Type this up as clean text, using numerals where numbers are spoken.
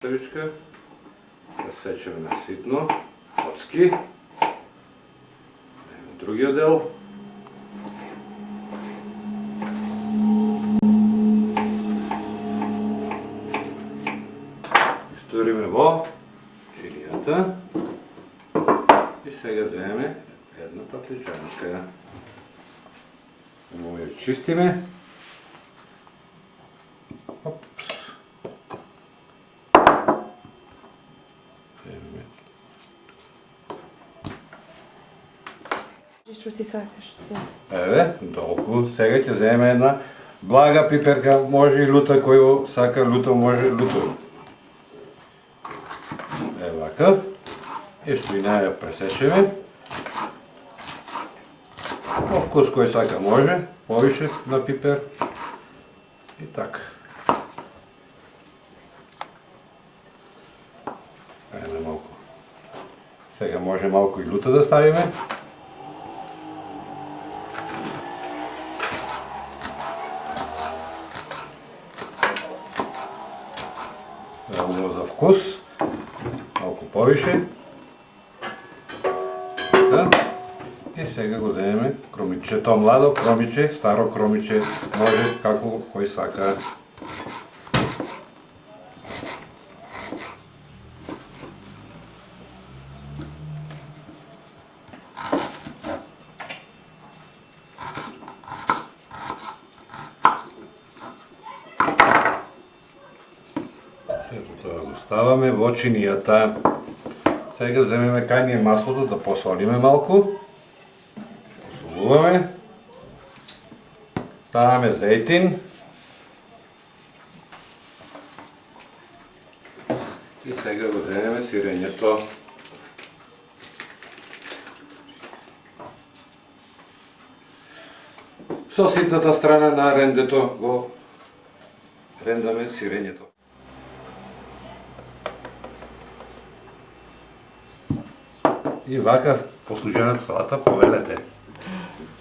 Тричка, да сечеме на ситно, коцки. Другиот дел. Историме во чинијата. И сега земеме една патличанка. Ово ја чистиме. Опс. Што ти сакаш? Еве, толку. Сега ќе земеме една блага пиперка, може и лута, кој сака лута, може луто. Еве вака. И што и ја пресечеме. По вкус кој сака може, повише на пипер. И така. Еве малку. Сега може малку и лута да ставиме. Ово за вкус, малку повише. Да. И сега го земеме кромичето, младо кромиче, старо кромиче, може како кој сака. Тоа го ставаме во чинијата. Сега земеме кај ни маслото да посолиме малку. Посолуваме. Ставаме зејтин. И сега го земеме сирењето. Со ситната страна на рендето го рендаме сирењето. И вака послужената салата повелете.